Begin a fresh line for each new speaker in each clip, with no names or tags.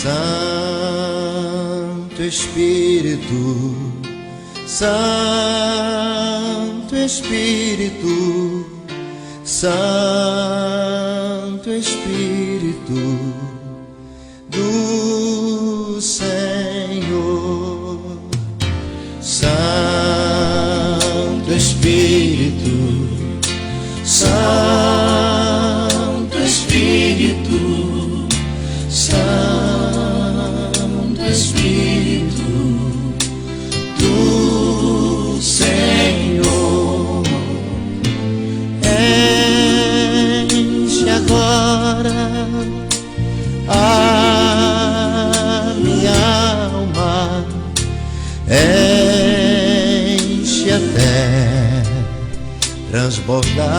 Santo Espírito, Santo Espírito, Santo Espírito do Senhor. Santo Espírito, Santo Espírito, Santo Espírito do Senhor, enche agora a minha alma, enche até transbordar.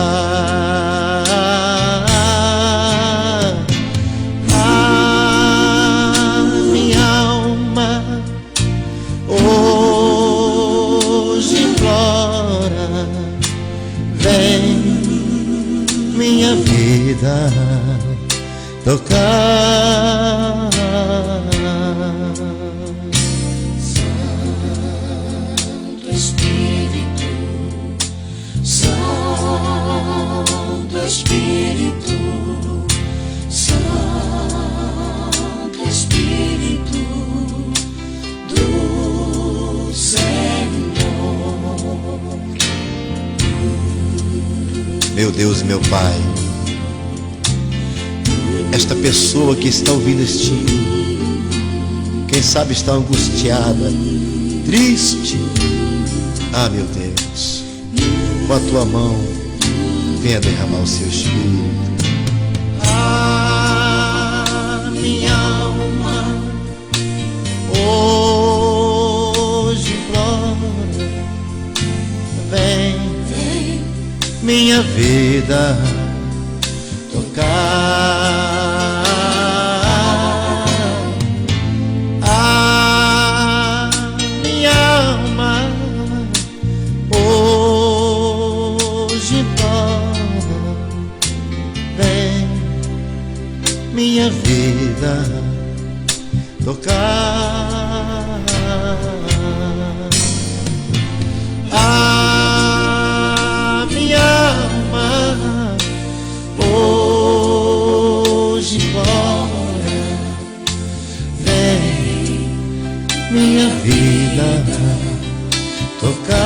A minha alma hoje implora, vem minha vida tocar. Santo Espírito, Santo Espírito, Santo Espírito do Senhor. Meu Deus e meu Pai, esta pessoa que está ouvindo este hino, quem sabe está angustiada, triste. Ah, meu Deus, com a tua mão, venha derramar o seu Espírito. Ah, minha alma hoje implora, vem minha vida tocar. A minha alma hoje implora, vem minha vida tocar. A minha alma hoje implora, vem minha vida tocar.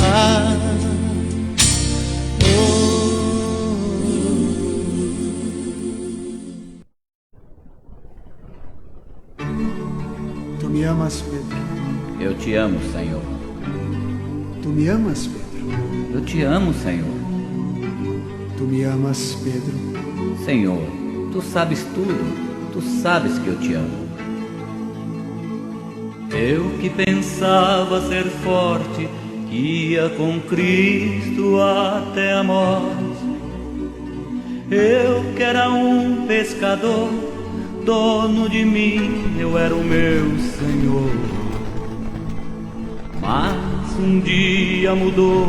Ah,
Tu me amas, Pedro?
Eu te amo, Senhor.
Tu me amas, Pedro?
Eu te amo, Senhor.
Tu me amas, Pedro?
Senhor, tu sabes tudo. Tu sabes que eu te amo. Eu que pensava ser forte, que ia com Cristo até a morte. Eu que era um pescador, dono de mim, eu era o meu Senhor. Mas um dia mudou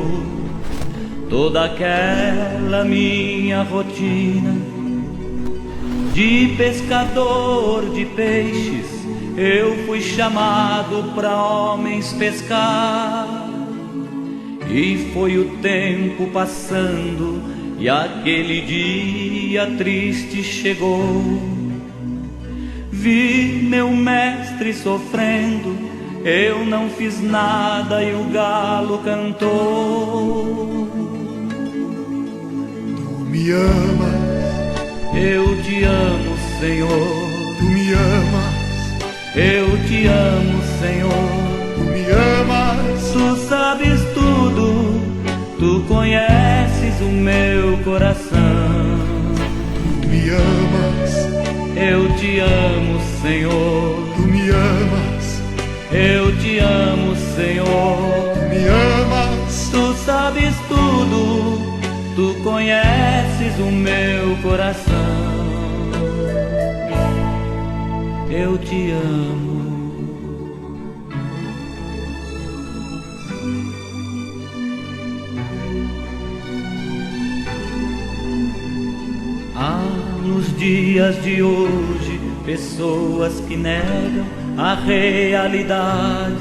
toda aquela minha rotina. De pescador de peixes, eu fui chamado para homens pescar. E foi o tempo passando e aquele dia triste chegou. Vi meu mestre sofrendo, eu não fiz nada e o galo cantou.
Tu me amas?
Eu te amo, Senhor.
Tu me amas?
Eu te amo, Senhor.
Tu me amas?
Tu sabes tudo, tu conheces o meu coração.
Tu me amas?
Eu te amo, Senhor.
Tu me amas?
Eu te amo, Senhor.
Tu me amas?
Tu sabes tudo, tu conheces o meu coração. Eu te amo. dias de hoje, pessoas que negam a realidade.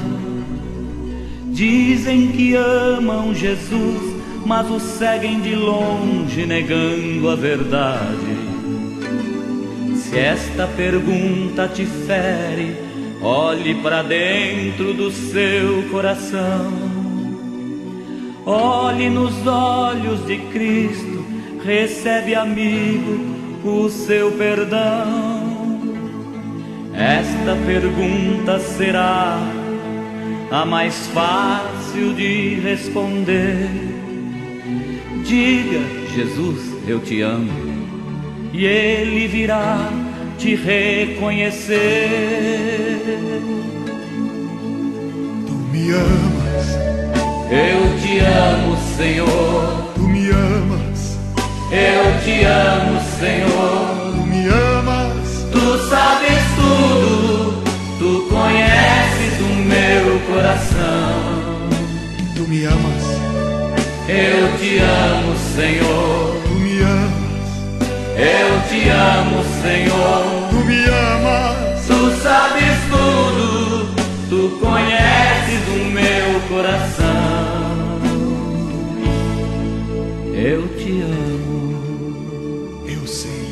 Dizem que amam Jesus, mas o seguem de longe, negando a verdade. Se esta pergunta te fere, olhe para dentro do seu coração. Olhe nos olhos de Cristo, recebe, amigo, o seu perdão. Esta pergunta será a mais fácil de responder. Diga: Jesus, eu te amo, e Ele virá te reconhecer.
Tu me amas,
Eu te amo, Senhor.
tu me amas,
Eu te amo, Senhor.
tu me amas,
Tu sabes tudo, tu conheces o meu coração.
tu me amas,
Eu te amo, Senhor.
tu me amas,
Eu te amo, Senhor.
tu me amas,
Tu sabes tudo, tu conheces o meu coração. Eu te amo.
eu sei.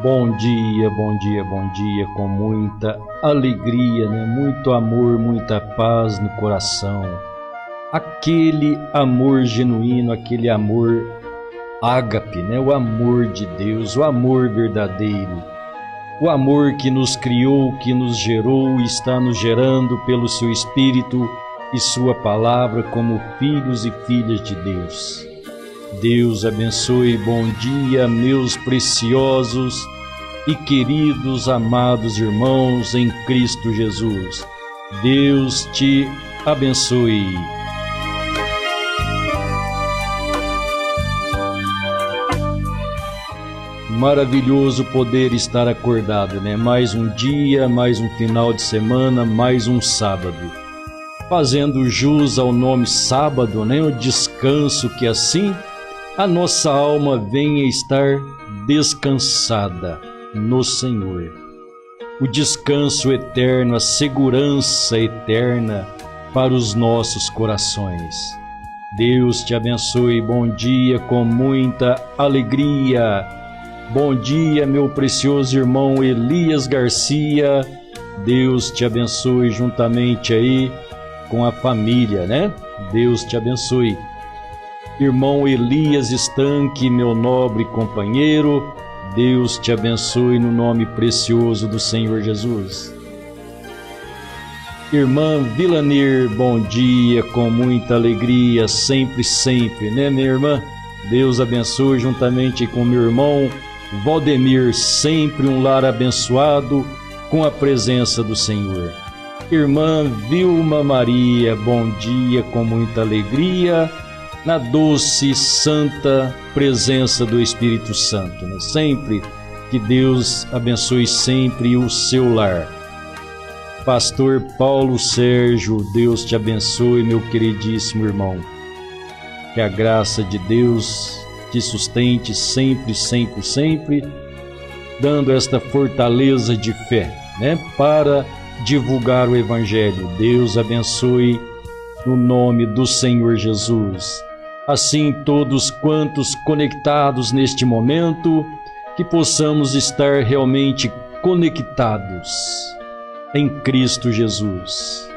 Bom dia, bom dia, bom dia, com muita alegria, né? Muito amor, muita paz no coração. Aquele amor genuíno, aquele amor ágape, né? O amor de Deus, o amor verdadeiro. O amor que nos criou, que nos gerou e está nos gerando pelo seu Espírito e sua palavra como filhos e filhas de Deus. Deus abençoe, bom dia, meus preciosos e queridos, amados irmãos em Cristo Jesus. Deus te abençoe. Maravilhoso poder estar acordado, né? Mais um dia, mais um final de semana, mais um sábado. Fazendo jus ao nome sábado, né? O descanso que assim a nossa alma venha estar descansada no Senhor. O descanso eterno, a segurança eterna para os nossos corações. Deus te abençoe, bom dia com muita alegria. Bom dia, meu precioso irmão Elias Garcia. Deus te abençoe juntamente aí com a família, né? Deus te abençoe. Irmão Elias Estanque, meu nobre companheiro, Deus te abençoe no nome precioso do Senhor Jesus. Irmã Vilanir, bom dia, com muita alegria, sempre, sempre, né, minha irmã? Deus abençoe juntamente com meu irmão Valdemir, sempre um lar abençoado com a presença do Senhor. Irmã Vilma Maria, bom dia, com muita alegria, na doce, santa presença do Espírito Santo, né? Sempre que Deus abençoe sempre o seu lar. Pastor Paulo Sérgio, Deus te abençoe, meu queridíssimo irmão. Que a graça de Deus te sustente sempre, sempre, sempre, dando esta fortaleza de fé, né? Para divulgar o Evangelho. Deus abençoe no nome do Senhor Jesus. Assim, todos quantos conectados neste momento, que possamos estar realmente conectados em Cristo Jesus.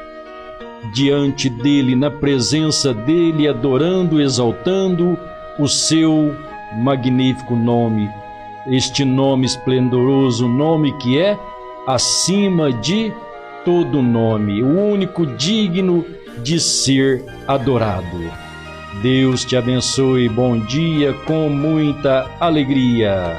Diante dele, na presença dele, adorando, exaltando o seu magnífico nome, este nome esplendoroso, nome que é acima de todo nome, o único digno de ser adorado. Deus te abençoe, bom dia, com muita alegria.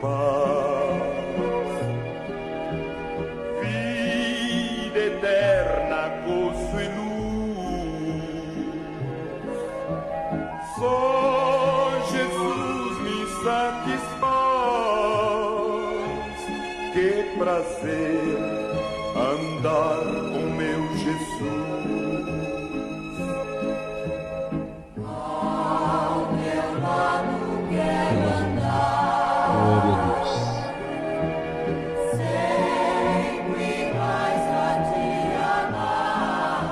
paz, vida eterna, gozo e luz. Só Jesus me satisfaz. Que prazer andar com meu Jesus.
Glória a Deus.
Sempre mais a te amar.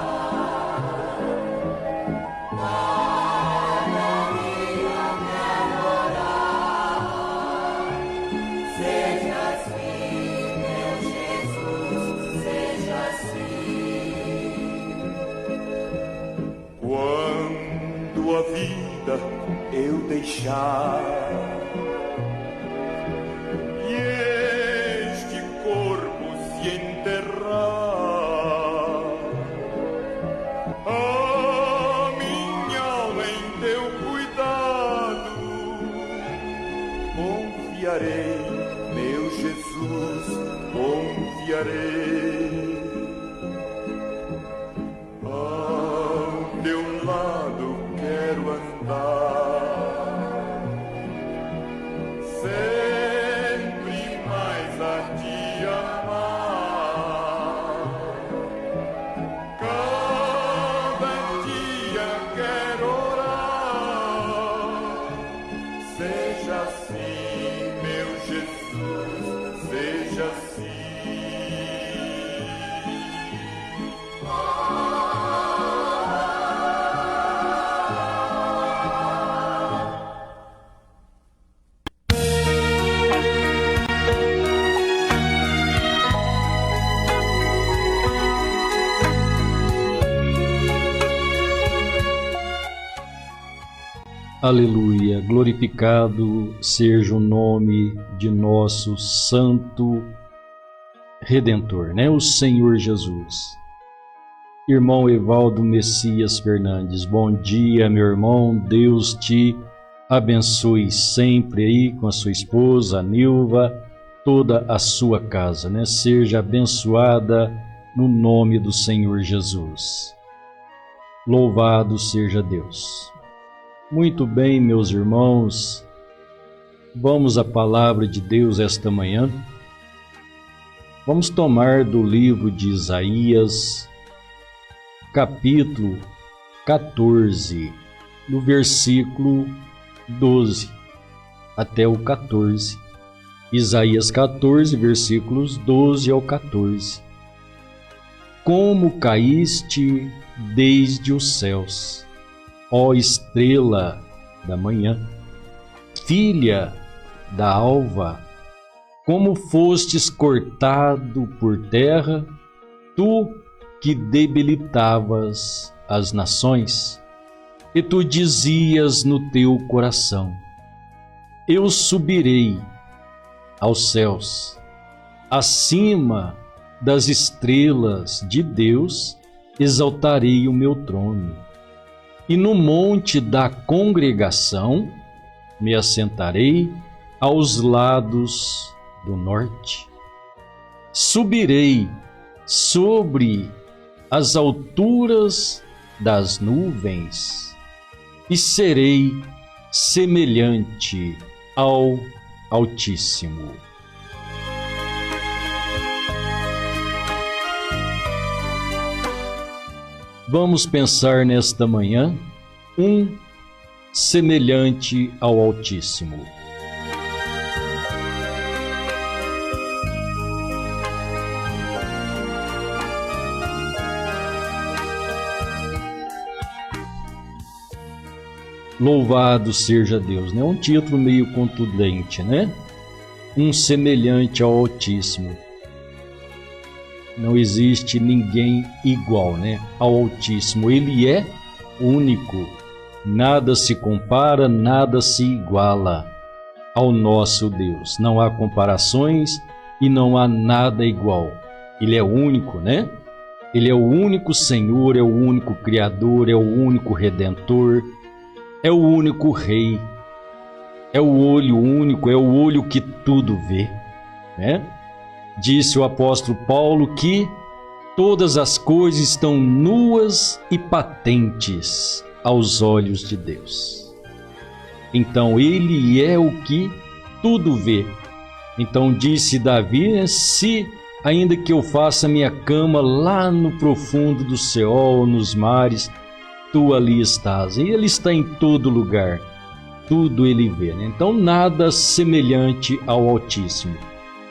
Cada dia quero orar. Seja assim, meu Jesus, seja assim.
Quando a vida eu deixar e este corpo se enterrar, a minha alma em teu cuidado confiarei, meu Jesus, confiarei. Ao teu lado quero andar, sempre mais a te amar. Cada dia quero orar. Seja assim, meu Jesus, seja assim.
Aleluia, glorificado seja o nome de nosso Santo Redentor, né? O Senhor Jesus. Irmão Evaldo Messias Fernandes, bom dia, meu irmão. Deus te abençoe sempre aí com a sua esposa, a Nilva, toda a sua casa, né? Seja abençoada no nome do Senhor Jesus. Louvado seja Deus. Muito bem, meus irmãos, vamos à palavra de Deus esta manhã. Vamos tomar do livro de Isaías, capítulo 14, do versículo 12 até o 14. Isaías 14, versículos 12 ao 14. Como caíste desde os céus, ó estrela da manhã, filha da alva, como fostes cortado por terra, tu que debilitavas as nações, e tu dizias no teu coração: eu subirei aos céus, acima das estrelas de Deus, exaltarei o meu trono. E no monte da congregação me assentarei aos lados do norte. Subirei sobre as alturas das nuvens e serei semelhante ao Altíssimo. Vamos pensar nesta manhã semelhante ao Altíssimo. Louvado seja Deus, né? Um título meio contundente, né? Semelhante ao Altíssimo. Não existe ninguém igual, né, ao Altíssimo. Ele é único. Nada se compara, nada se iguala ao nosso Deus. Não há comparações e não há nada igual. Ele é único, né? Ele é o único Senhor, é o único Criador, é o único Redentor, é o único Rei. é o olho único, é o olho que tudo vê, né? Disse o apóstolo Paulo que todas as coisas estão nuas e patentes aos olhos de Deus. Então ele é o que tudo vê. Então disse Davi, se ainda que eu faça minha cama lá no profundo do Seol, nos mares, tu ali estás. E ele está em todo lugar, tudo ele vê, né? Então nada semelhante ao Altíssimo.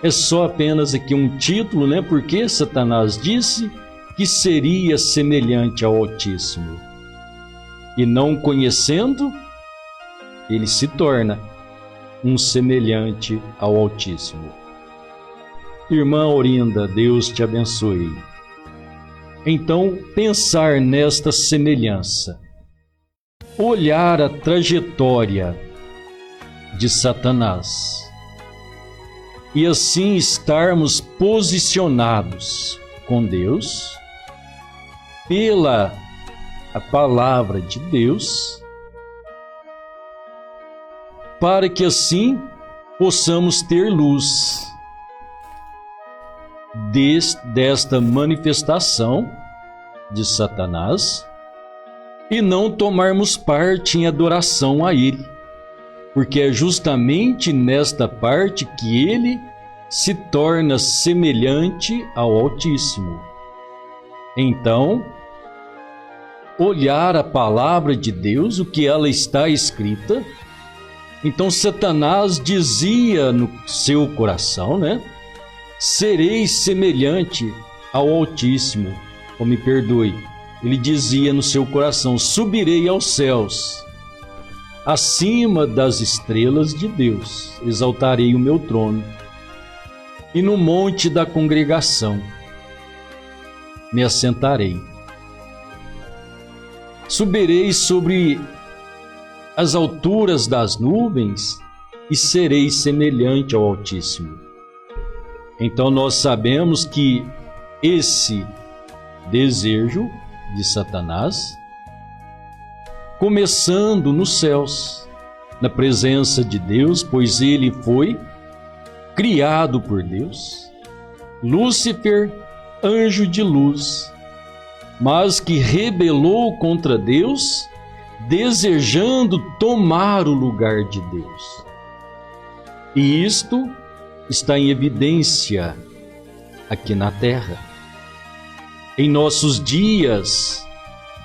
É só apenas aqui um título, né? Porque Satanás disse que seria semelhante ao Altíssimo. E não conhecendo, ele se torna um semelhante ao Altíssimo. Irmã Orinda, Deus te abençoe. Então, pensar nesta semelhança, olhar a trajetória de Satanás e assim estarmos posicionados com Deus pela a palavra de Deus, para que assim possamos ter luz desta manifestação de Satanás e não tomarmos parte em adoração a ele, porque é justamente nesta parte que ele se torna semelhante ao Altíssimo. Então, olhar a palavra de Deus, o que ela está escrita. Então Satanás dizia no seu coração, né? Serei semelhante ao Altíssimo, ou me perdoe. Ele dizia no seu coração, subirei aos céus, acima das estrelas de Deus, exaltarei o meu trono. E no monte da congregação me assentarei. Subirei sobre as alturas das nuvens e serei semelhante ao Altíssimo. Então nós sabemos que esse desejo de Satanás, começando nos céus, na presença de Deus, pois ele foi criado por Deus, Lúcifer, anjo de luz, mas que rebelou contra Deus, desejando tomar o lugar de Deus. E isto está em evidência aqui na terra. Em nossos dias,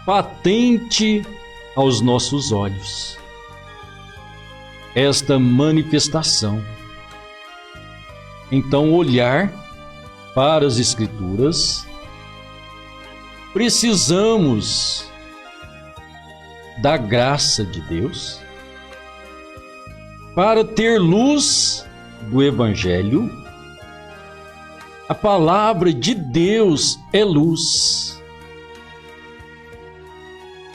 patente aos nossos olhos, esta manifestação. Então, olhar para as Escrituras, precisamos da graça de Deus para ter luz do Evangelho. A palavra de Deus é luz.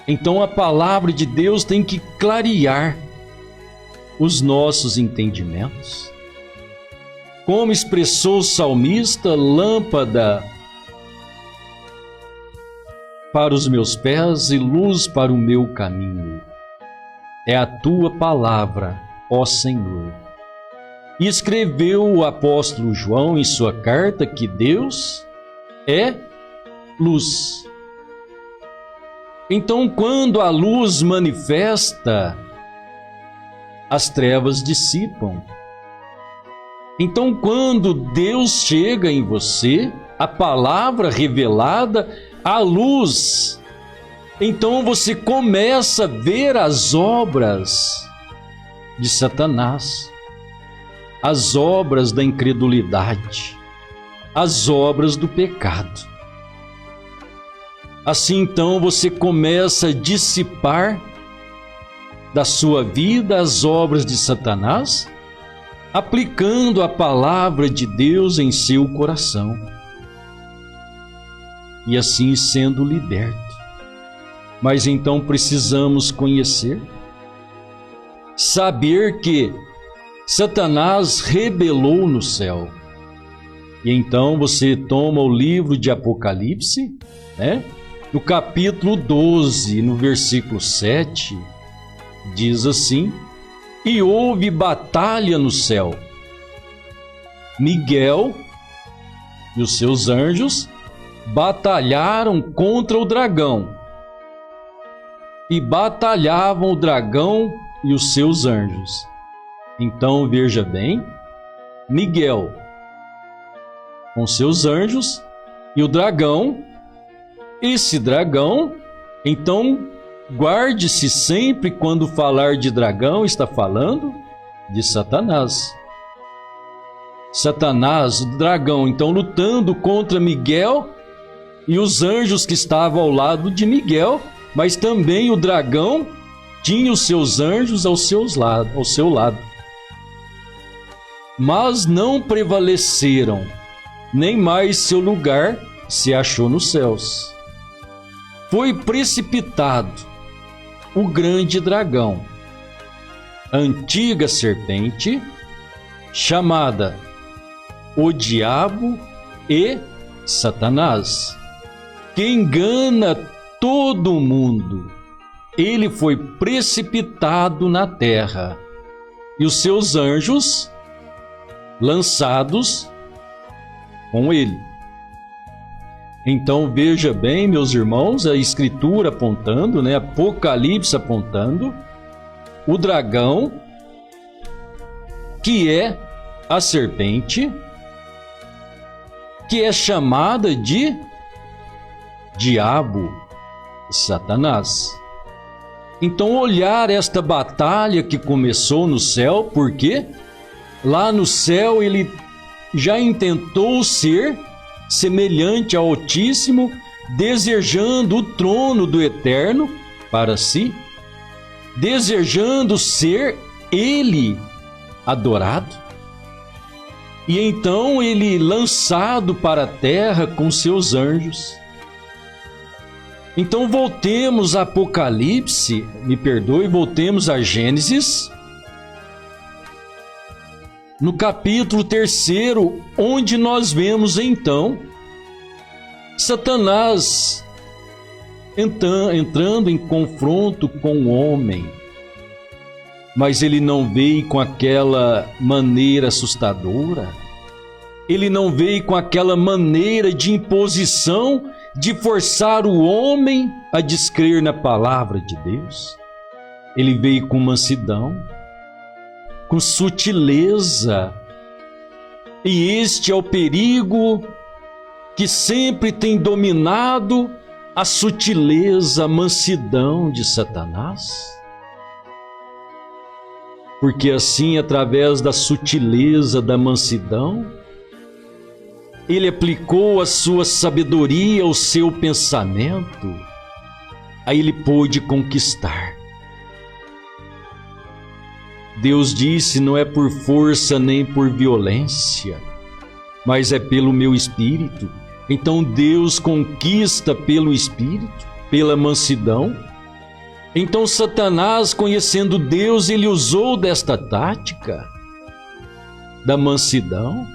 Então a palavra de Deus tem que clarear os nossos entendimentos. Como expressou o salmista, lâmpada para os meus pés e luz para o meu caminho é a tua palavra, ó Senhor. E escreveu o apóstolo João em sua carta que Deus é luz. Então, quando a luz manifesta, as trevas dissipam. Então, quando Deus chega em você, a palavra revelada, a luz, então você começa a ver as obras de Satanás, as obras da incredulidade, as obras do pecado. Assim então você começa a dissipar da sua vida as obras de Satanás, aplicando a palavra de Deus em seu coração. E assim sendo liberto. Mas então precisamos conhecer, saber que Satanás rebelou no céu. E então você toma o livro de Apocalipse, né? No capítulo 12, no versículo 7, diz assim: e houve batalha no céu. Miguel e os seus anjos batalharam contra o dragão. E batalhavam o dragão e os seus anjos. Então veja bem, Miguel com seus anjos e o dragão. Esse dragão, então guarde-se sempre quando falar de dragão, está falando de Satanás. Satanás, o dragão, então lutando contra Miguel e os anjos que estavam ao lado de Miguel, mas também o dragão tinha os seus anjos ao seu lado. Mas não prevaleceram, nem mais seu lugar se achou nos céus. Foi precipitado o grande dragão, antiga serpente, chamada o Diabo e Satanás, que engana todo o mundo. Ele foi precipitado na terra e os seus anjos lançados com ele. Então veja bem, meus irmãos, a Escritura apontando, Apocalipse apontando, o dragão, que é a serpente, que é chamada de Diabo, Satanás. Então olhar esta batalha que começou no céu, porque lá no céu ele já intentou ser semelhante ao Altíssimo, desejando o trono do Eterno para si, desejando ser ele adorado. E então ele lançado para a terra com seus anjos. Então voltemos a Apocalipse, voltemos a Gênesis, no capítulo 3, onde nós vemos então Satanás entrando em confronto com o homem. Mas ele não veio com aquela maneira assustadora, ele não veio com aquela maneira de imposição, de forçar o homem a descrer na palavra de Deus. Ele veio com mansidão, com sutileza. E este é o perigo que sempre tem dominado a sutileza, a mansidão de Satanás. Porque assim, através da sutileza, da mansidão, ele aplicou a sua sabedoria, o seu pensamento, aí ele pôde conquistar. Deus disse: não é por força nem por violência, mas é pelo meu Espírito. Então Deus conquista pelo Espírito, pela mansidão. Então Satanás, conhecendo Deus, ele usou desta tática da mansidão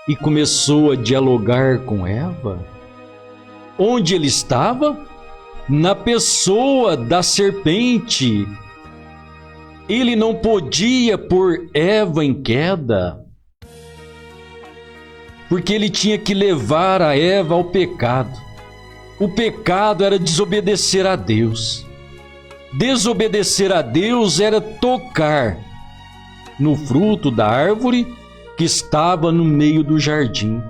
e começou a dialogar com Eva. Onde ele estava? Na pessoa da serpente. Ele não podia pôr Eva em queda, porque ele tinha que levar a Eva ao pecado. O pecado era desobedecer a Deus. Desobedecer a Deus era tocar no fruto da árvore que estava no meio do jardim.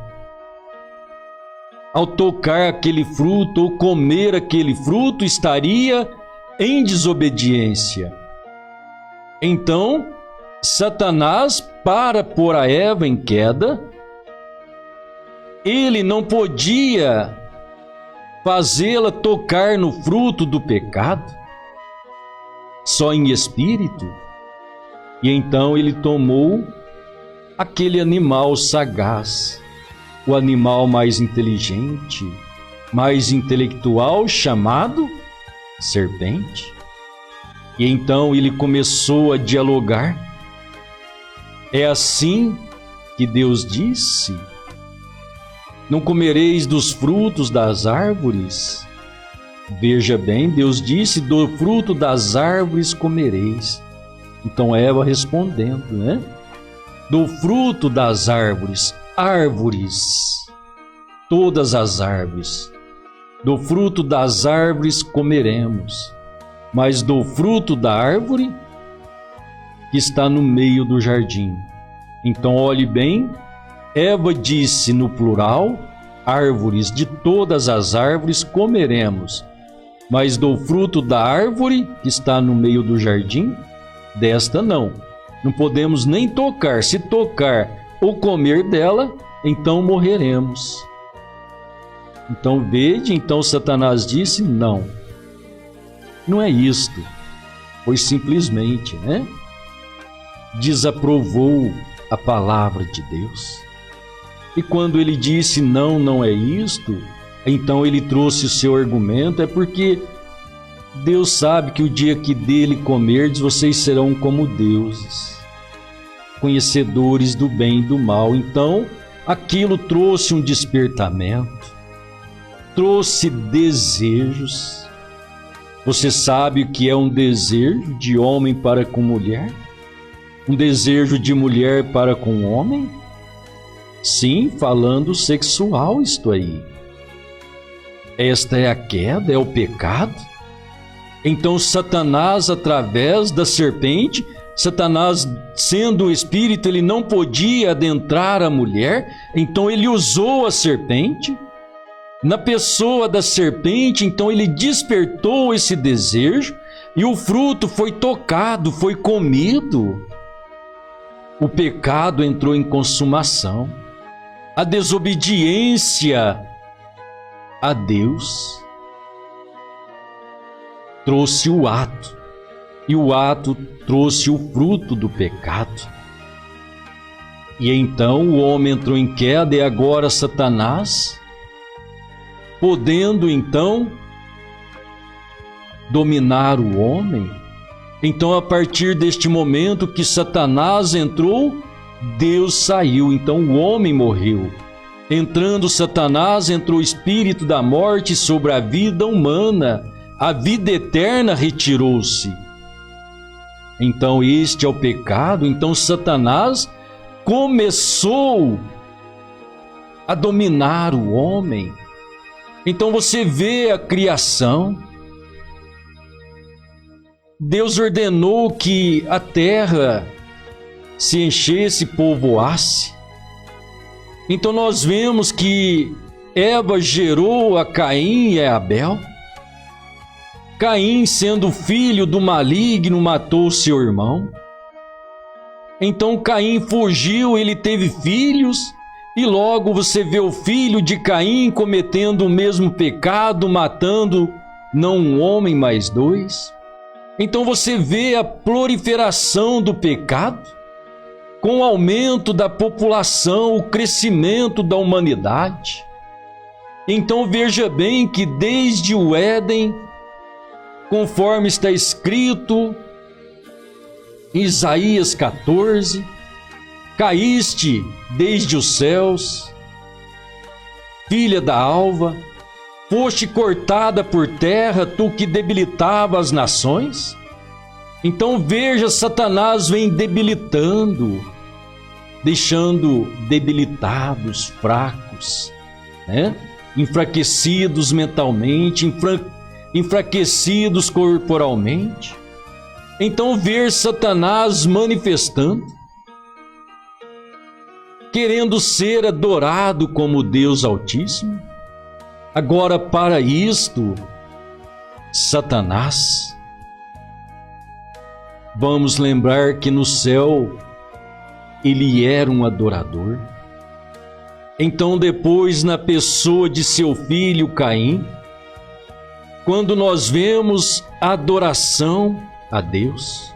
Ao tocar aquele fruto ou comer aquele fruto, estaria em desobediência. Então, Satanás, para pôr a Eva em queda, ele não podia fazê-la tocar no fruto do pecado, só em espírito. E então ele tomou aquele animal sagaz, o animal mais inteligente, mais intelectual, chamado serpente. E então ele começou a dialogar. É assim que Deus disse: não comereis dos frutos das árvores. Veja bem, Deus disse: do fruto das árvores comereis, Então Eva respondendo, né? Do fruto das árvores, todas as árvores, do fruto das árvores comeremos, mas do fruto da árvore que está no meio do jardim. Então olhe bem, Eva disse no plural, árvores, de todas as árvores comeremos, mas do fruto da árvore que está no meio do jardim, desta não. Não podemos nem tocar. Se tocar ou comer dela, então morreremos. Então vede, então Satanás disse, não é isto. Pois simplesmente, né? Desaprovou a palavra de Deus. E quando ele disse não é isto, então ele trouxe o seu argumento, é porque Deus sabe que o dia que dele comerdes, vocês serão como deuses, conhecedores do bem e do mal. Então, aquilo trouxe um despertamento, trouxe desejos. Você sabe o que é um desejo de homem para com mulher? Um desejo de mulher para com homem? Sim, falando sexual, isto aí. Esta é a queda, é o pecado. Então Satanás, através da serpente, Satanás, sendo um espírito, ele não podia adentrar a mulher, então ele usou a serpente. Na pessoa da serpente, então ele despertou esse desejo e o fruto foi tocado, foi comido. O pecado entrou em consumação. A desobediência a Deus trouxe o ato, e o ato trouxe o fruto do pecado. E então o homem entrou em queda, e agora Satanás, podendo então dominar o homem, então a partir deste momento que Satanás entrou, Deus saiu, então o homem morreu. Entrando Satanás, entrou o espírito da morte sobre a vida humana, a vida eterna retirou-se. Então este é o pecado. Então Satanás começou a dominar o homem. Então você vê a criação. Deus ordenou que a terra se enchesse, povoasse. Então nós vemos que Eva gerou a Caim e a Abel. Caim, sendo filho do maligno, matou seu irmão. Então Caim fugiu, ele teve filhos, e logo você vê o filho de Caim cometendo o mesmo pecado, matando não um homem, mas dois. Então você vê a proliferação do pecado, com o aumento da população, o crescimento da humanidade. Então veja bem que desde o Éden, conforme está escrito em Isaías 14, caíste desde os céus, filha da alva, foste cortada por terra, tu que debilitava as nações. Então veja, Satanás vem debilitando, deixando debilitados, fracos, né? Enfraquecidos mentalmente, enfraquecidos corporalmente. Então ver Satanás manifestando, querendo ser adorado como Deus Altíssimo. Agora, para isto, Satanás, vamos lembrar que no céu ele era um adorador. Então depois, na pessoa de seu filho Caim, quando nós vemos a adoração a Deus,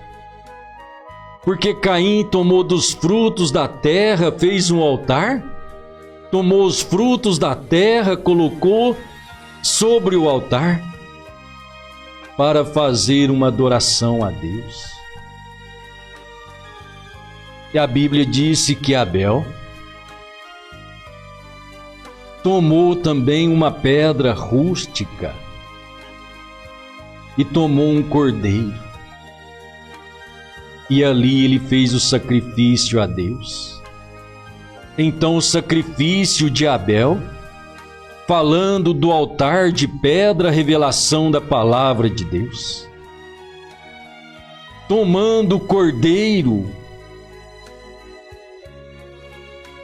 porque Caim tomou dos frutos da terra, fez um altar, tomou os frutos da terra, colocou sobre o altar para fazer uma adoração a Deus. E a Bíblia disse que Abel tomou também uma pedra rústica e tomou um cordeiro. e ali ele fez o sacrifício a Deus. Então o sacrifício de Abel, falando do altar de pedra, revelação da palavra de Deus. Tomando o cordeiro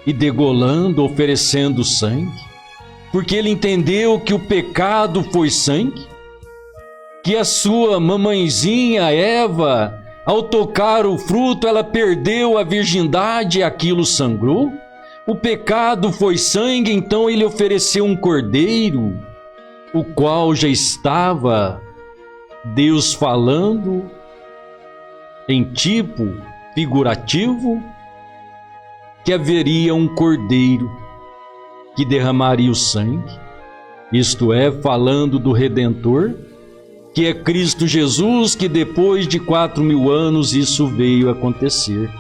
e degolando, oferecendo sangue, porque ele entendeu que o pecado foi sangue, que a sua mamãezinha Eva, ao tocar o fruto, ela perdeu a virgindade e aquilo sangrou. O pecado foi sangue, então ele ofereceu um cordeiro, o qual já estava Deus falando em tipo figurativo, que haveria um cordeiro que derramaria o sangue, isto é, falando do Redentor, que é Cristo Jesus, que depois de 4.000 anos isso veio acontecer.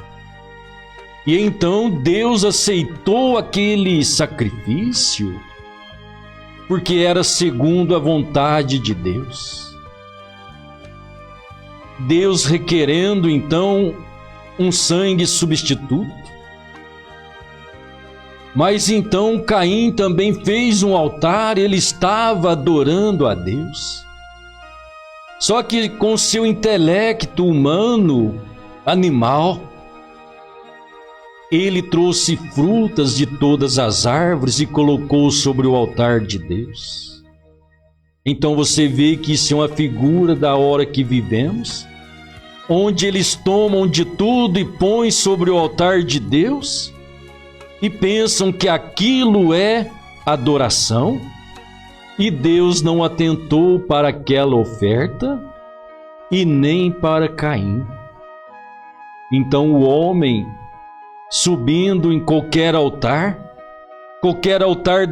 E então Deus aceitou aquele sacrifício, porque era segundo a vontade de Deus. Deus requerendo então um sangue substituto. Mas então Caim também fez um altar, ele estava adorando a Deus. Só que com seu intelecto humano, animal, ele trouxe frutas de todas as árvores e colocou sobre o altar de Deus. Então você vê que isso é uma figura da hora que vivemos, onde eles tomam de tudo e põem sobre o altar de Deus e pensam que aquilo é adoração, e Deus não atentou para aquela oferta e nem para Caim. Então o homem, subindo em qualquer altar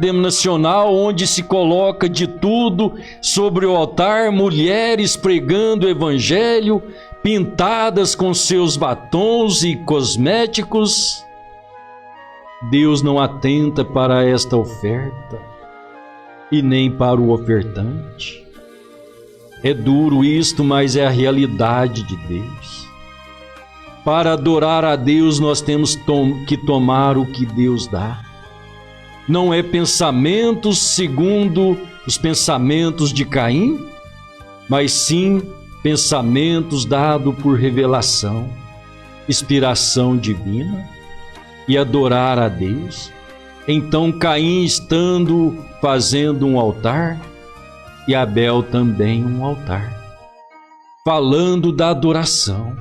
denominacional, onde se coloca de tudo sobre o altar, mulheres pregando o evangelho, pintadas com seus batons e cosméticos, Deus não atenta para esta oferta e nem para o ofertante. É duro isto, mas é a realidade de Deus. Para adorar a Deus, nós temos que tomar o que Deus dá. Não é pensamentos segundo os pensamentos de Caim, mas sim pensamentos dados por revelação, inspiração divina, e adorar a Deus. Então Caim estando fazendo um altar, e Abel também um altar, falando da adoração.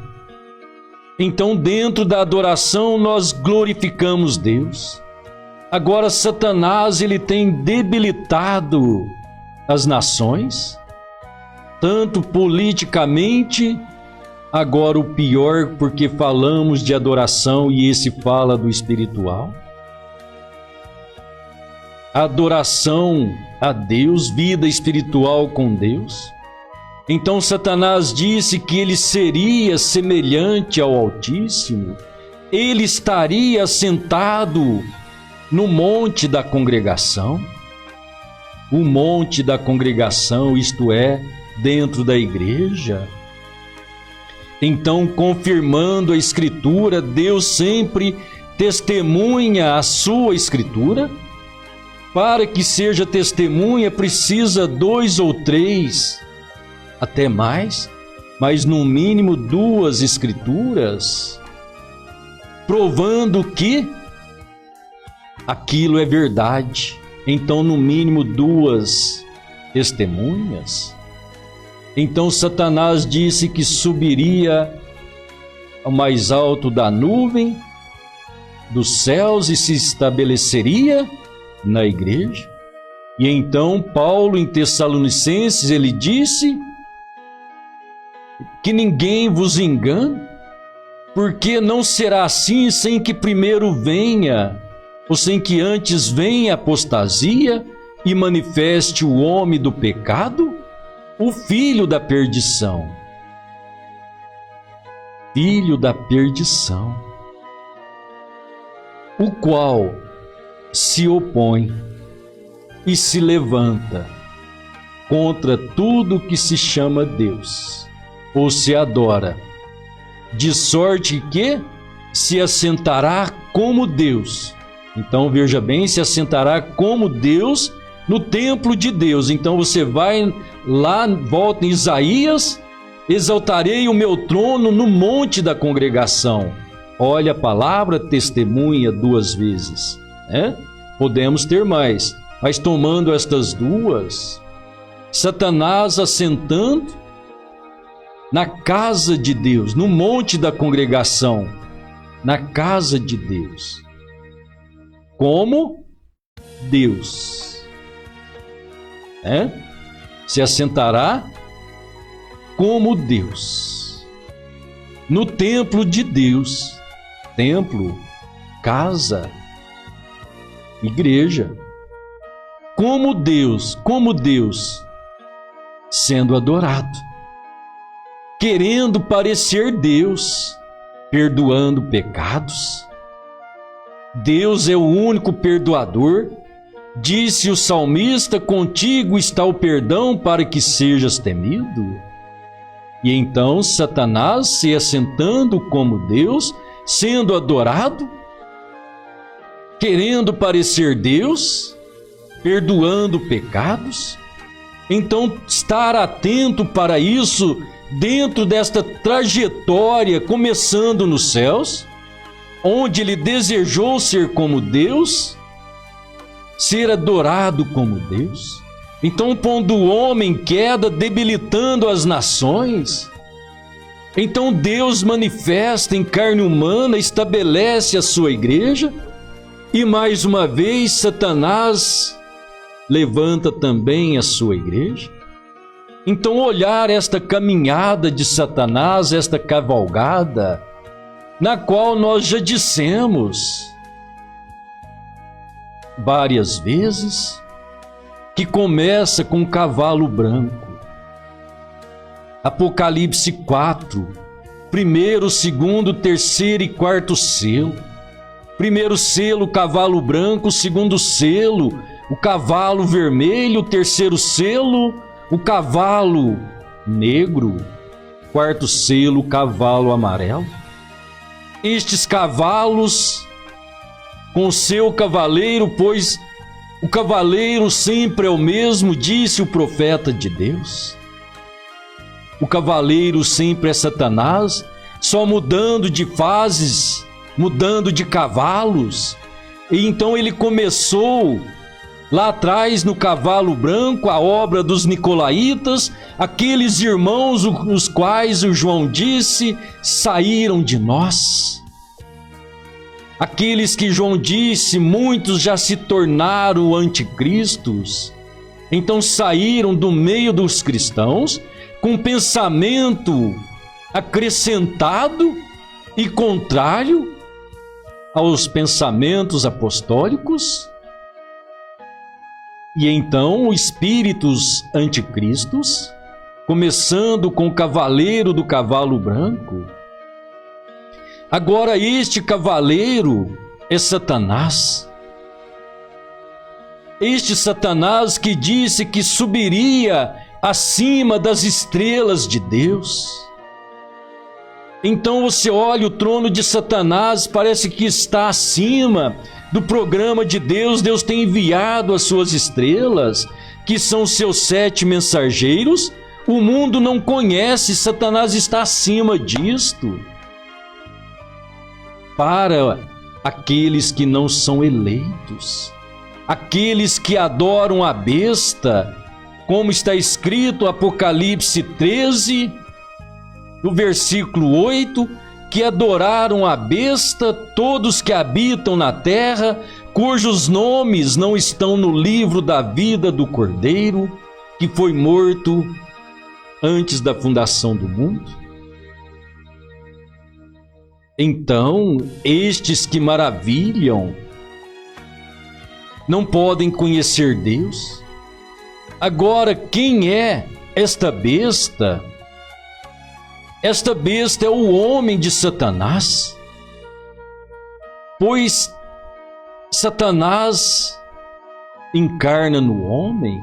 Então dentro da adoração nós glorificamos Deus. Agora Satanás, ele tem debilitado as nações, tanto politicamente, agora o pior, porque falamos de adoração e esse fala do espiritual. Adoração a Deus, vida espiritual com Deus. Então Satanás disse que ele seria semelhante ao Altíssimo, ele estaria sentado no monte da congregação. O monte da congregação, isto é, dentro da igreja. Então, confirmando a Escritura, Deus sempre testemunha a sua Escritura. Para que seja testemunha, precisa 2 ou 3, até mais, mas no mínimo 2 Escrituras, provando que aquilo é verdade. Então, no mínimo 2 testemunhas. Então Satanás disse que subiria ao mais alto da nuvem dos céus e se estabeleceria na igreja. E então Paulo, em Tessalonicenses, ele disse que ninguém vos engane, porque não será assim sem que primeiro venha, ou sem que antes venha a apostasia e manifeste o homem do pecado, o filho da perdição. Filho da perdição, o qual se opõe e se levanta contra tudo que se chama Deus, ou se adora, de sorte que se assentará como Deus. Então veja bem, se assentará como Deus no templo de Deus. Então você vai lá, volta em Isaías: exaltarei o meu trono no monte da congregação. Olha a palavra testemunha duas vezes, né? Podemos ter mais, mas tomando estas duas, Satanás assentando na casa de Deus, no monte da congregação, na casa de Deus, como Deus, se assentará como Deus, no templo de Deus. Templo, casa, igreja, como Deus, sendo adorado, querendo parecer Deus, perdoando pecados. Deus é o único perdoador. Disse o salmista: contigo está o perdão para que sejas temido. E então Satanás, se assentando como Deus, sendo adorado, querendo parecer Deus, perdoando pecados. Então, estar atento para isso dentro desta trajetória, começando nos céus, onde ele desejou ser como Deus, ser adorado como Deus. Então, pondo o homem em queda, debilitando as nações, então Deus manifesta em carne humana, estabelece a sua igreja, e mais uma vez Satanás levanta também a sua igreja. Então, olhar esta caminhada de Satanás, esta cavalgada, na qual nós já dissemos várias vezes que começa com um cavalo branco. Apocalipse 4, primeiro, segundo, terceiro e quarto selo. Primeiro selo, o cavalo branco; segundo selo, o cavalo vermelho; terceiro selo, o cavalo negro; quarto selo, o cavalo amarelo. Estes cavalos com seu cavaleiro, pois o cavaleiro sempre é o mesmo, disse o profeta de Deus. O cavaleiro sempre é Satanás, só mudando de fases, mudando de cavalos. E então ele começou lá atrás no cavalo branco, a obra dos nicolaítas, aqueles irmãos os quais o João disse saíram de nós. Aqueles que João disse, muitos já se tornaram anticristos. Então saíram do meio dos cristãos com pensamento acrescentado e contrário aos pensamentos apostólicos. E então os espíritos anticristos, começando com o cavaleiro do cavalo branco. Agora este cavaleiro é Satanás. Este Satanás que disse que subiria acima das estrelas de Deus. Então você olha o trono de Satanás, parece que está acima do programa de Deus. Deus tem enviado as suas estrelas, que são seus 7 mensageiros. O mundo não conhece, Satanás está acima disto. Para aqueles que não são eleitos, aqueles que adoram a besta, como está escrito Apocalipse 13, no versículo 8, que adoraram a besta todos que habitam na terra, cujos nomes não estão no livro da vida do Cordeiro, que foi morto antes da fundação do mundo. Então, estes que maravilham não podem conhecer Deus. Agora, quem é esta besta? Esta besta é o homem de Satanás, pois Satanás encarna no homem,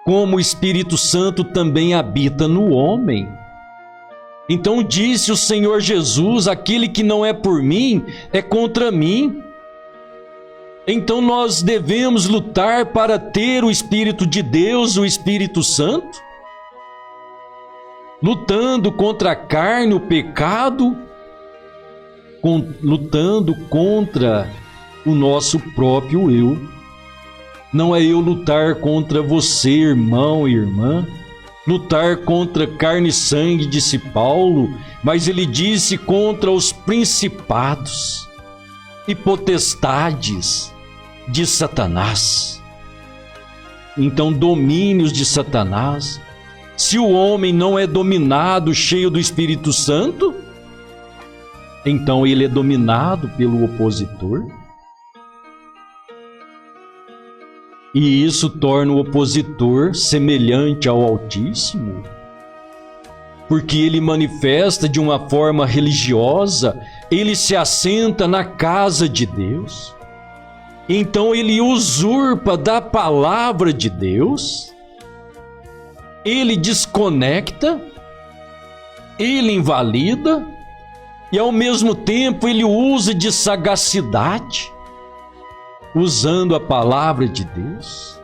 como o Espírito Santo também habita no homem. Então disse o Senhor Jesus: aquele que não é por mim, é contra mim. Então nós devemos lutar para ter o Espírito de Deus, o Espírito Santo, lutando contra a carne, o pecado, lutando contra o nosso próprio eu. Não é eu lutar contra você, irmão e irmã, lutar contra carne e sangue, disse Paulo, mas ele disse contra os principados e potestades de Satanás. Então, domínios de Satanás. Se o homem não é dominado, cheio do Espírito Santo, então ele é dominado pelo opositor. E isso torna o opositor semelhante ao Altíssimo, porque ele manifesta de uma forma religiosa, ele se assenta na casa de Deus. Então ele usurpa da palavra de Deus, ele desconecta, ele invalida e ao mesmo tempo ele usa de sagacidade, usando a palavra de Deus.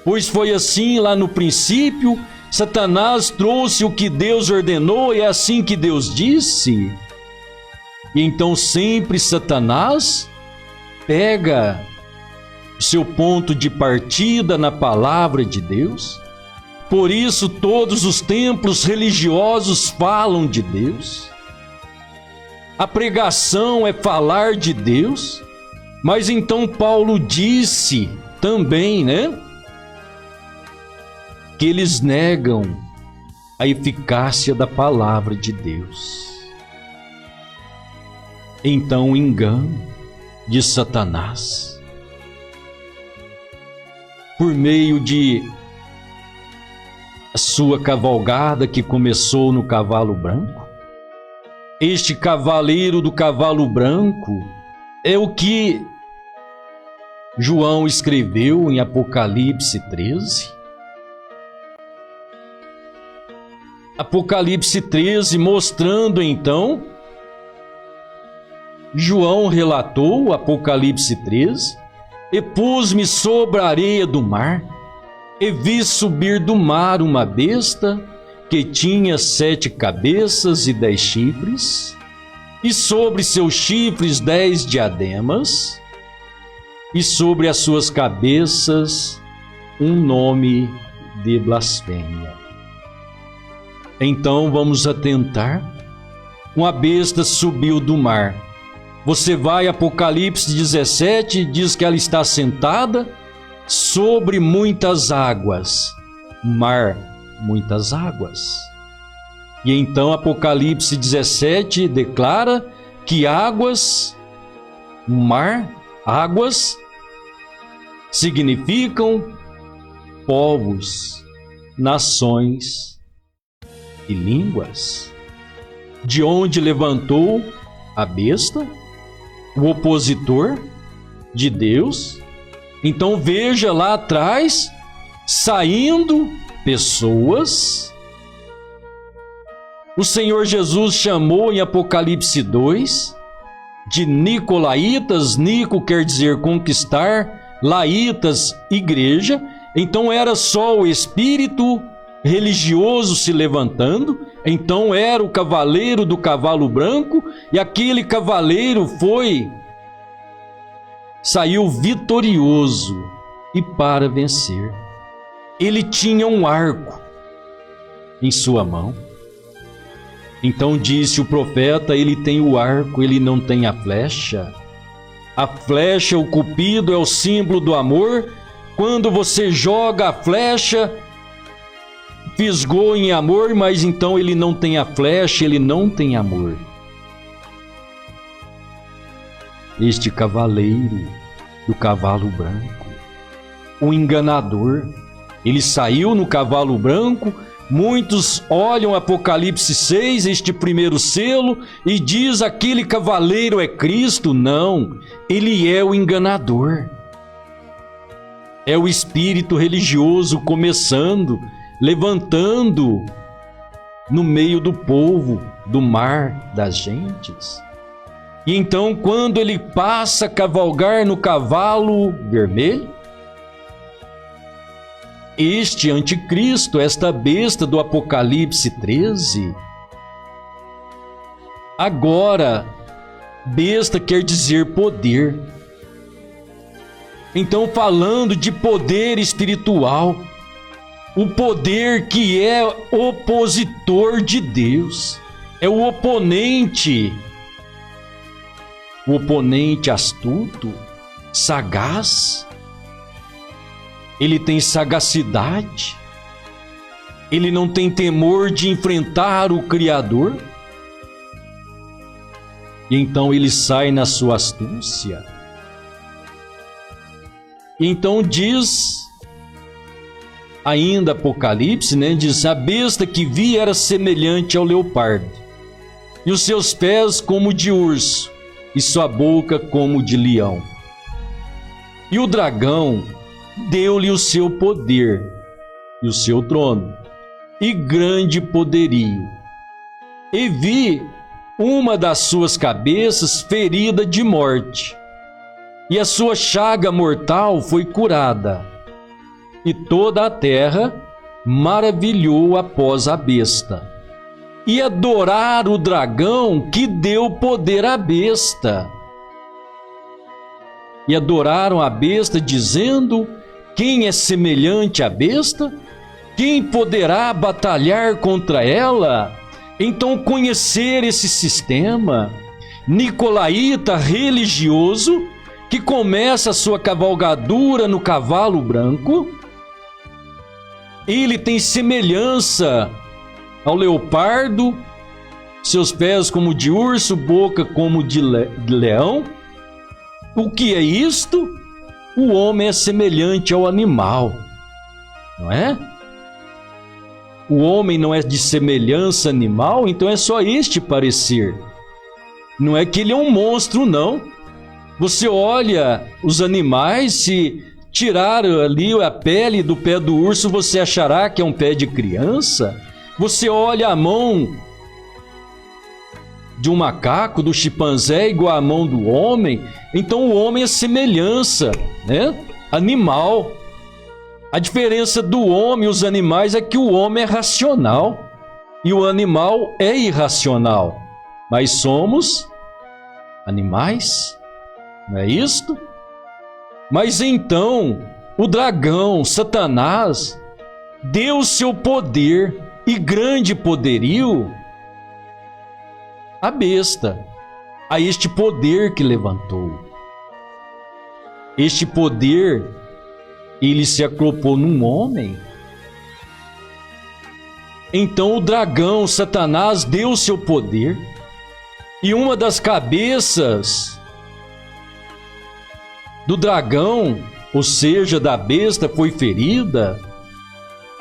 Pois foi assim lá no princípio, Satanás trouxe o que Deus ordenou e é assim que Deus disse. E então sempre Satanás pega o seu ponto de partida na palavra de Deus. Por isso todos os templos religiosos falam de Deus. A pregação é falar de Deus. Mas então Paulo disse também, que eles negam a eficácia da palavra de Deus. Então o engano de Satanás, por meio de a sua cavalgada que começou no cavalo branco, este cavaleiro do cavalo branco é o que João escreveu em Apocalipse 13. Apocalipse 13, mostrando então, João relatou, Apocalipse 13, e pus-me sobre a areia do mar, e vi subir do mar uma besta que tinha 7 cabeças e 10 chifres, e sobre seus chifres 10 diademas, e sobre as suas cabeças um nome de blasfêmia. Então vamos atentar. Uma besta subiu do mar. Você vai a Apocalipse 17, diz que ela está sentada sobre muitas águas. Mar, muitas águas. E então Apocalipse 17 declara que águas, mar, águas, significam povos, nações e línguas. De onde levantou a besta, o opositor de Deus. Então veja lá atrás, saindo pessoas. O Senhor Jesus chamou em Apocalipse 2 de nicolaítas. Nico quer dizer conquistar, laítas, igreja. Então era só o espírito religioso se levantando. Então era o cavaleiro do cavalo branco, e aquele cavaleiro saiu vitorioso e para vencer. Ele tinha um arco em sua mão. Então disse o profeta, ele tem o arco, ele não tem a flecha. A flecha, o cupido, é o símbolo do amor. Quando você joga a flecha, fisgou em amor, mas então ele não tem a flecha, ele não tem amor. Este cavaleiro do cavalo branco, o enganador, ele saiu no cavalo branco. Muitos olham Apocalipse 6, este primeiro selo, e diz aquele cavaleiro é Cristo. Não, ele é o enganador. É o espírito religioso começando, levantando no meio do povo, do mar das gentes. E então, quando ele passa a cavalgar no cavalo vermelho, este anticristo, esta besta do Apocalipse 13, agora, besta quer dizer poder. Então, falando de poder espiritual, o poder que é opositor de Deus, é o oponente astuto, sagaz. Ele tem sagacidade, ele não tem temor de enfrentar o Criador, e então ele sai na sua astúcia. E então diz, ainda Apocalipse, diz: a besta que vi era semelhante ao leopardo, e os seus pés como de urso, e sua boca como de leão. E o dragão deu-lhe o seu poder e o seu trono e grande poderio. E vi uma das suas cabeças ferida de morte, e a sua chaga mortal foi curada. E toda a terra maravilhou após a besta, e adoraram o dragão que deu poder à besta. E adoraram a besta, dizendo: quem é semelhante à besta? Quem poderá batalhar contra ela? Então, conhecer esse sistema nicolaíta religioso, que começa a sua cavalgadura no cavalo branco, ele tem semelhança ao leopardo, seus pés como de urso, boca como de leão. O que é isto? O homem é semelhante ao animal, não é? O homem não é de semelhança animal, então é só este parecer. Não é que ele é um monstro, não. Você olha os animais, se tirar ali a pele do pé do urso, você achará que é um pé de criança. Você olha a mão de um macaco, do chimpanzé, igual à mão do homem. Então o homem é semelhança, animal. A diferença do homem e os animais é que o homem é racional e o animal é irracional. Mas somos animais, não é isto? Mas então o dragão, Satanás, deu seu poder e grande poderio à besta, a este poder que levantou. Este poder, ele se acoplou num homem. Então o dragão, Satanás, deu seu poder, e uma das cabeças do dragão, ou seja, da besta, foi ferida.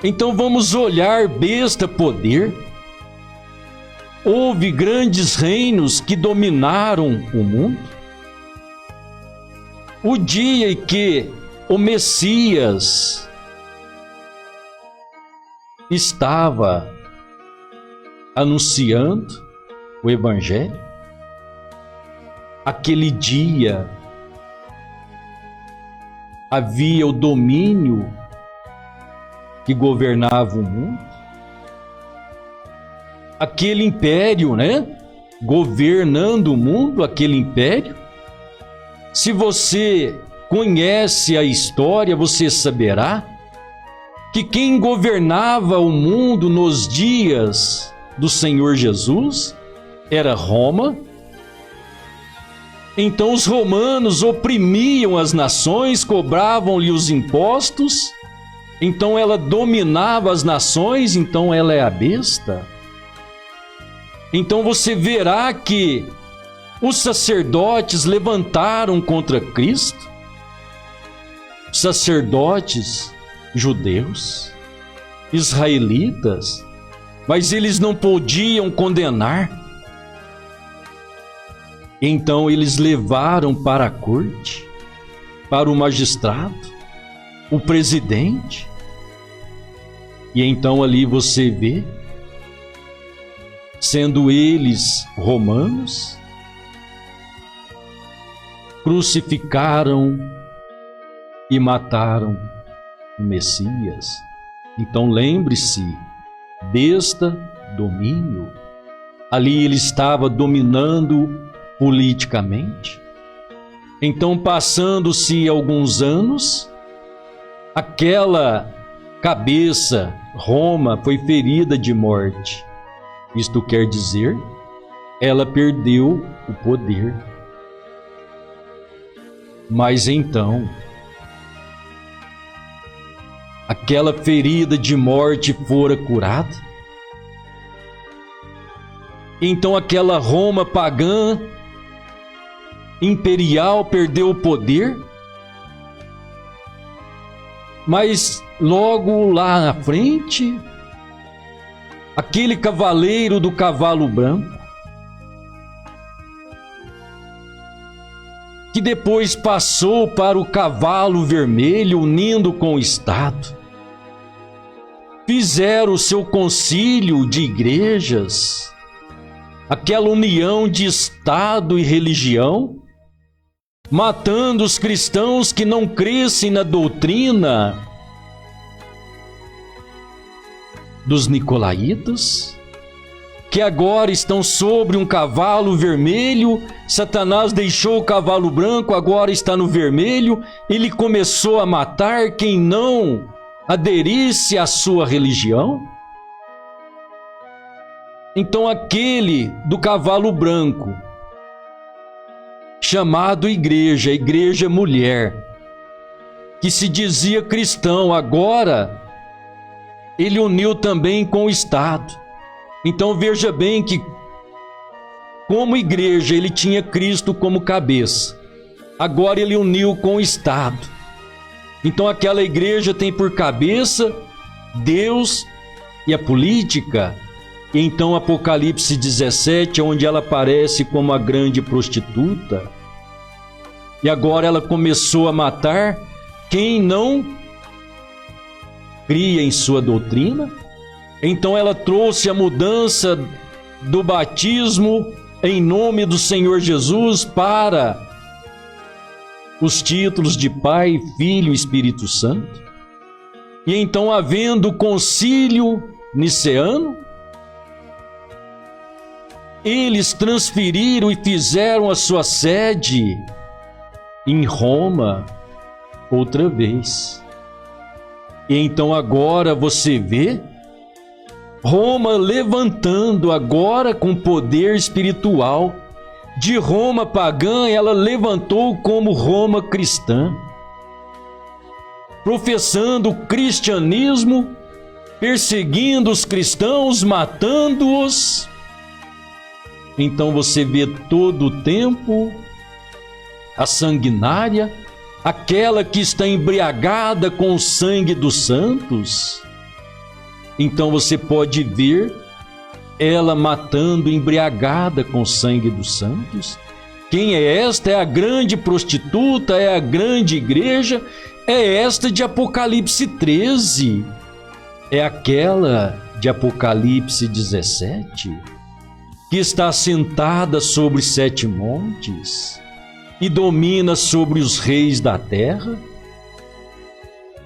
Então vamos olhar besta, poder. Houve grandes reinos que dominaram o mundo. O dia em que o Messias estava anunciando o Evangelho, aquele dia havia o domínio que governava o mundo. Aquele império, governando o mundo, aquele império. Se você conhece a história, você saberá que quem governava o mundo nos dias do Senhor Jesus era Roma. Então os romanos oprimiam as nações, cobravam-lhe os impostos. Então ela dominava as nações, então ela é a besta. Então você verá que os sacerdotes levantaram contra Cristo, sacerdotes judeus, israelitas, mas eles não podiam condenar. Então eles levaram para a corte, para o magistrado, o presidente, e então ali você vê sendo eles romanos, crucificaram e mataram o Messias. Então lembre-se, besta, domínio. Ali ele estava dominando politicamente. Então, passando-se alguns anos, aquela cabeça, Roma, foi ferida de morte. Isto quer dizer, ela perdeu o poder. Mas então, aquela ferida de morte fora curada. Então aquela Roma pagã, imperial, perdeu o poder. Mas logo lá na frente, aquele cavaleiro do cavalo branco, que depois passou para o cavalo vermelho, unindo com o Estado, fizeram o seu concílio de igrejas, aquela união de Estado e religião, matando os cristãos que não crescem na doutrina dos nicolaítas, que agora estão sobre um cavalo vermelho. Satanás deixou o cavalo branco, agora está no vermelho. Ele começou a matar quem não aderisse à sua religião. Então aquele do cavalo branco, chamado igreja mulher, que se dizia cristão, agora ele uniu também com o Estado. Então veja bem que, como igreja, ele tinha Cristo como cabeça. Agora ele uniu com o Estado. Então aquela igreja tem por cabeça Deus e a política. E então Apocalipse 17, onde ela aparece como a grande prostituta. E agora ela começou a matar quem não cria em sua doutrina. Então ela trouxe a mudança do batismo em nome do Senhor Jesus para os títulos de Pai, Filho e Espírito Santo. E então, havendo o concílio niceno, eles transferiram e fizeram a sua sede em Roma outra vez. E então agora você vê Roma levantando agora com poder espiritual. De Roma pagã, ela levantou como Roma cristã, professando o cristianismo, perseguindo os cristãos, matando-os. Então você vê todo o tempo a sanguinária, aquela que está embriagada com o sangue dos santos. Então você pode ver ela matando, embriagada com o sangue dos santos. Quem é esta? É a grande prostituta, é a grande igreja, é esta de Apocalipse 13, é aquela de Apocalipse 17, que está sentada sobre 7 montes e domina sobre os reis da terra,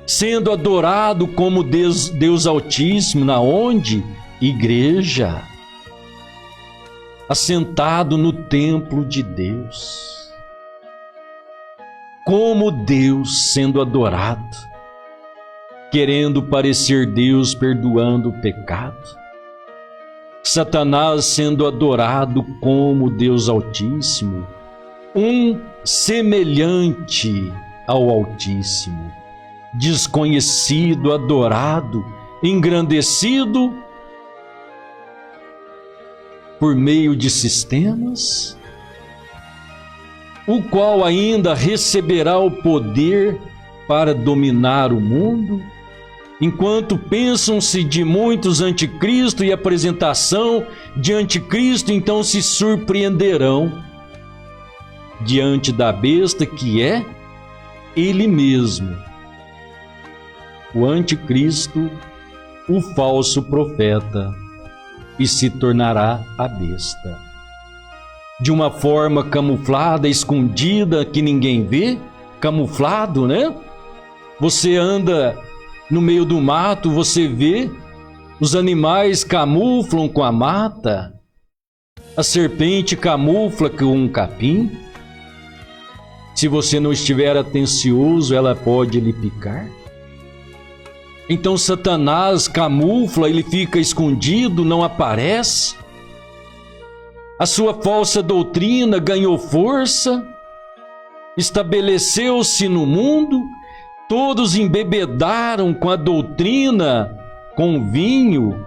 sendo adorado como Deus Altíssimo. Na onde? Igreja, assentado no templo de Deus, como Deus sendo adorado, querendo parecer Deus, perdoando o pecado. Satanás sendo adorado como Deus Altíssimo, um semelhante ao Altíssimo, desconhecido, adorado, engrandecido por meio de sistemas, o qual ainda receberá o poder para dominar o mundo, enquanto pensam-se de muitos anticristo e apresentação de anticristo, então se surpreenderão diante da besta, que é ele mesmo, o anticristo, o falso profeta, e se tornará a besta. De uma forma camuflada, escondida, que ninguém vê, camuflado, né? Você anda no meio do mato, você vê, os animais camuflam com a mata, a serpente camufla com um capim. Se você não estiver atencioso, ela pode lhe picar. Então Satanás camufla, ele fica escondido, não aparece. A sua falsa doutrina ganhou força, estabeleceu-se no mundo, todos embebedaram com a doutrina, com o vinho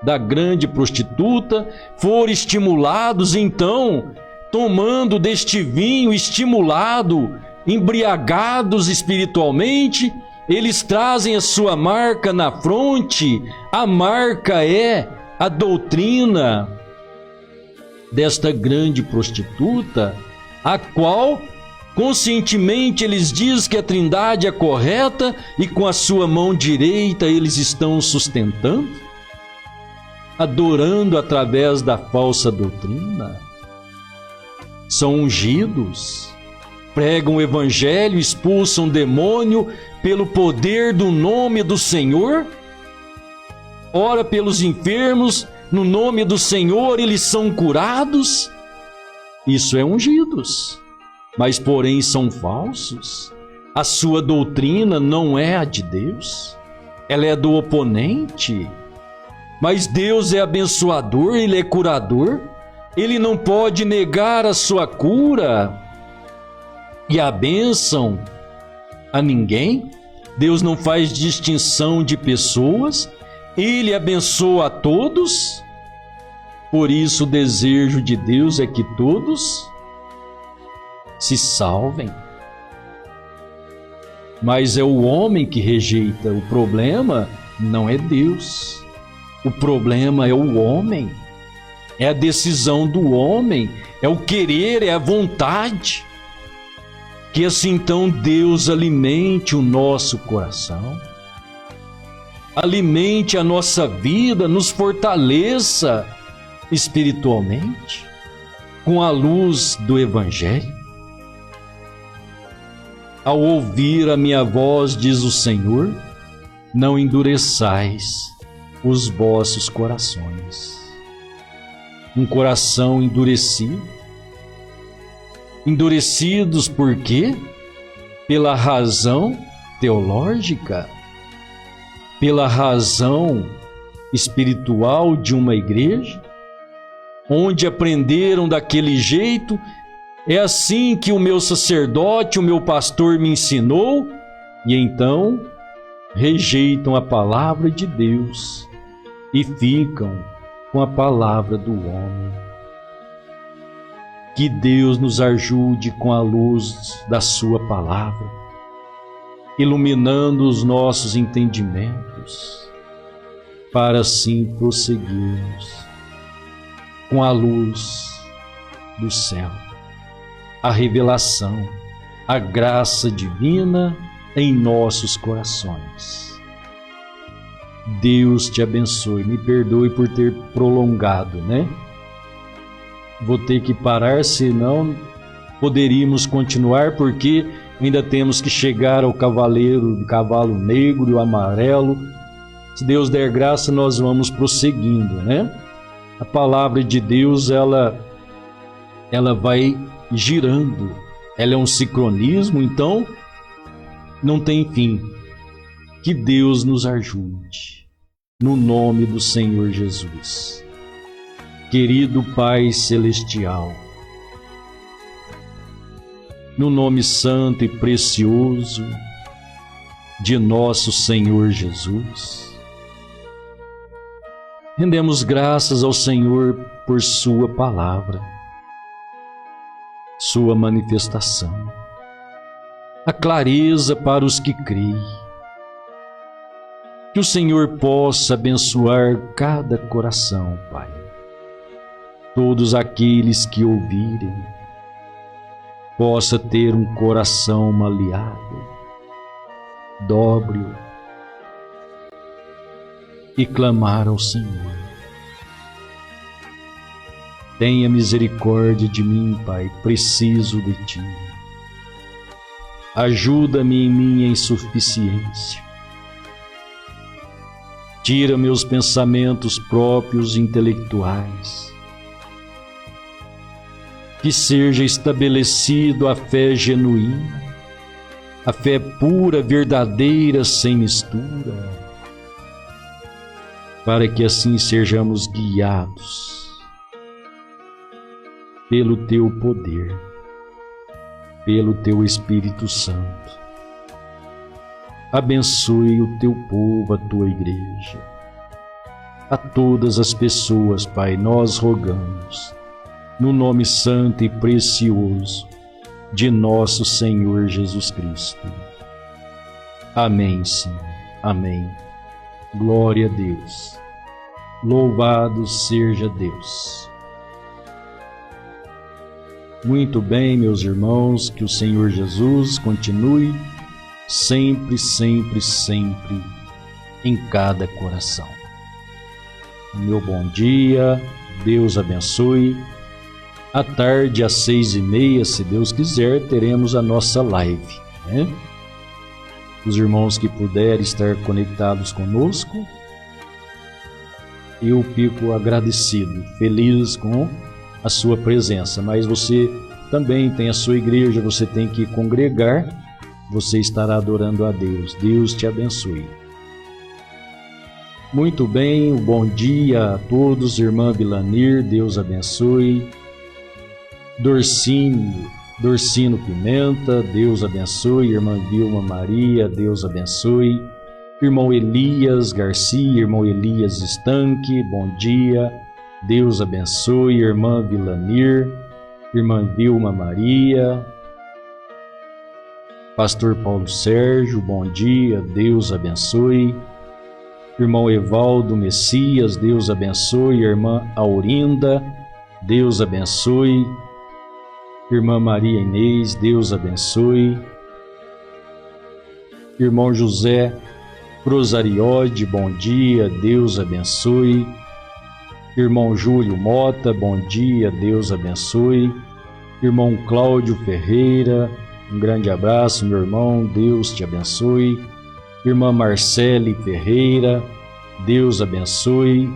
da grande prostituta, foram estimulados, então, tomando deste vinho, estimulado, embriagados espiritualmente, eles trazem a sua marca na fronte. A marca é a doutrina desta grande prostituta, a qual conscientemente eles dizem que a Trindade é correta e com a sua mão direita eles estão sustentando, adorando através da falsa doutrina. São ungidos, pregam o evangelho, expulsam demônio pelo poder do nome do Senhor, ora pelos enfermos, no nome do Senhor eles são curados. Isso é ungidos, mas porém são falsos. A sua doutrina não é a de Deus, ela é do oponente. Mas Deus é abençoador, Ele é curador, Ele não pode negar a sua cura e a bênção a ninguém. Deus não faz distinção de pessoas, Ele abençoa a todos. Por isso o desejo de Deus é que todos se salvem. Mas é o homem que rejeita. O problema não é Deus. O problema é o homem. É a decisão do homem, é o querer, é a vontade. Que assim então Deus alimente o nosso coração, alimente a nossa vida, nos fortaleça espiritualmente com a luz do Evangelho. Ao ouvir a minha voz, diz o Senhor, não endureçais os vossos corações. Um coração endurecido. Endurecidos por quê? Pela razão teológica, pela razão espiritual de uma igreja, onde aprenderam daquele jeito, é assim que o meu sacerdote, o meu pastor me ensinou, e então rejeitam a palavra de Deus e ficam com a palavra do homem. Que Deus nos ajude com a luz da sua palavra, iluminando os nossos entendimentos, para assim prosseguirmos com a luz do céu, a revelação, a graça divina em nossos corações. Deus te abençoe. Me perdoe por ter prolongado, né? Vou ter que parar, senão poderíamos continuar, porque ainda temos que chegar ao cavalo negro e o amarelo. Se Deus der graça, nós vamos prosseguindo, né? A palavra de Deus, ela vai girando, ela é um sincronismo, então não tem fim. Que Deus nos ajude, no nome do Senhor Jesus. Querido Pai Celestial, no nome santo e precioso de nosso Senhor Jesus, rendemos graças ao Senhor por Sua palavra, Sua manifestação, a clareza para os que creem. Que o Senhor possa abençoar cada coração, Pai. Todos aqueles que ouvirem, possa ter um coração maleável, dóbrio, e clamar ao Senhor, Tenha misericórdia de mim, Pai, preciso de Ti. Ajuda-me em minha insuficiência. Tira meus pensamentos próprios intelectuais. Que seja estabelecido a fé genuína, a fé pura, verdadeira, sem mistura, para que assim sejamos guiados pelo Teu poder, pelo Teu Espírito Santo. Abençoe o Teu povo, a Tua igreja. A todas as pessoas, Pai, nós rogamos, no nome santo e precioso de nosso Senhor Jesus Cristo. Amém, Senhor. Amém. Glória a Deus. Louvado seja Deus. Muito bem, meus irmãos, que o Senhor Jesus continue sempre, sempre, sempre em cada coração. Meu bom dia, Deus abençoe. À tarde, às 6h30, se Deus quiser, teremos a nossa live, né? Os irmãos que puderem estar conectados conosco, eu fico agradecido, feliz com a sua presença. Mas você também tem a sua igreja, você tem que congregar, você estará adorando a Deus. Deus te abençoe. Muito bem, um bom dia a todos, irmã Vilanir, Deus abençoe. Dorcino Pimenta, Deus abençoe. Irmã Vilma Maria, Deus abençoe. Irmão Elias Garcia, irmão Elias Estanque, bom dia, Deus abençoe. Irmã Vilanir, irmã Vilma Maria. Pastor Paulo Sérgio, bom dia, Deus abençoe. Irmão Evaldo Messias, Deus abençoe. Irmã Aurinda, Deus abençoe. Irmã Maria Inês, Deus abençoe. Irmão José Rosariode, bom dia, Deus abençoe. Irmão Júlio Mota, bom dia, Deus abençoe. Irmão Cláudio Ferreira, um grande abraço, meu irmão, Deus te abençoe. Irmã Marcele Ferreira, Deus abençoe.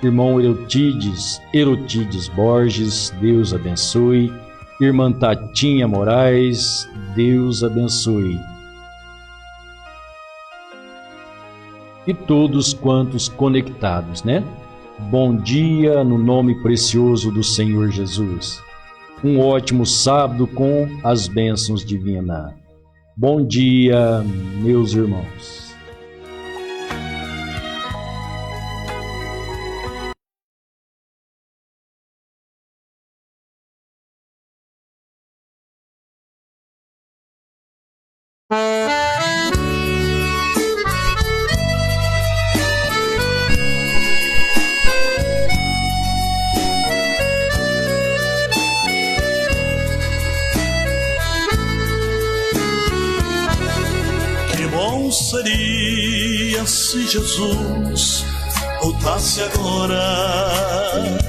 Irmão Erotides Borges, Deus abençoe. Irmã Tatinha Moraes, Deus abençoe. E todos quantos conectados, né? Bom dia no nome precioso do Senhor Jesus. Um ótimo sábado com as bênçãos divinas. Bom dia, meus irmãos.
Seria se Jesus voltasse agora.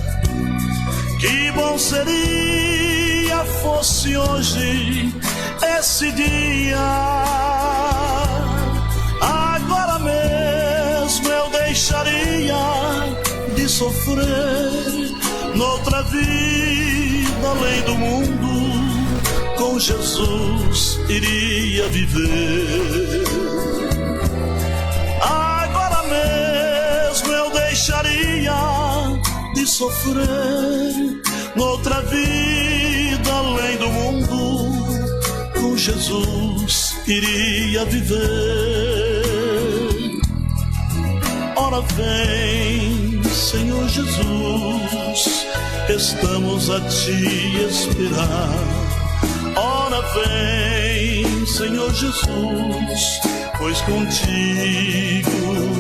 Que bom seria fosse hoje esse dia. Agora mesmo eu deixaria de sofrer noutra vida além do mundo. Com Jesus iria viver. Agora mesmo eu deixaria de sofrer noutra vida além do mundo. Com Jesus iria viver. Ora vem, Senhor Jesus, estamos a te esperar. Ora vem, Senhor Jesus, pois contigo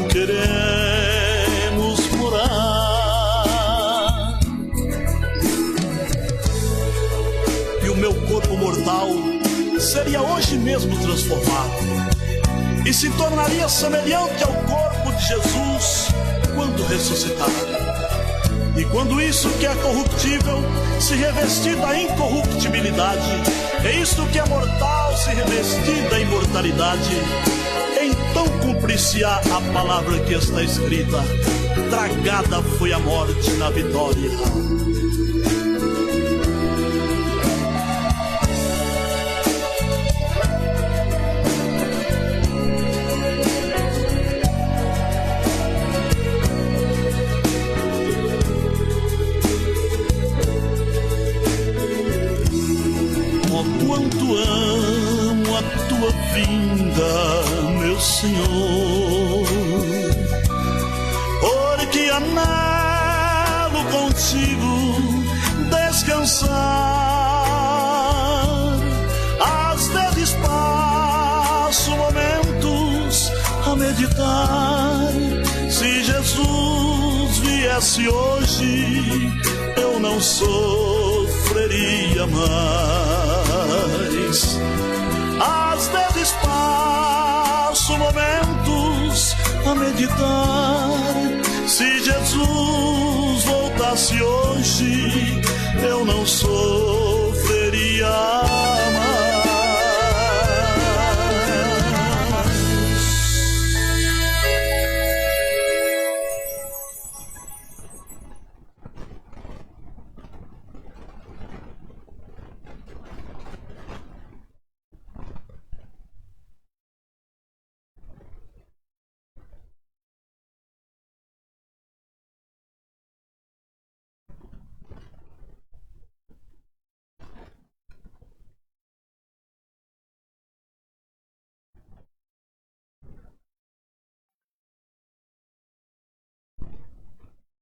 queremos morar. E o meu corpo mortal seria hoje mesmo transformado e se tornaria semelhante ao corpo de Jesus quando ressuscitar. E quando isso que é corruptível se revestir da incorruptibilidade, é isto que é mortal se revestir da imortalidade, então cumprir-se-á a palavra que está escrita: tragada foi a morte na vitória. Quanto amo a tua vinda, meu Senhor, porque anelo contigo descansar. Às vezes passo momentos a meditar. Se Jesus viesse hoje, eu não sofreria mais. Às vezes passo momentos a meditar. Se Jesus voltasse hoje, eu não sofreria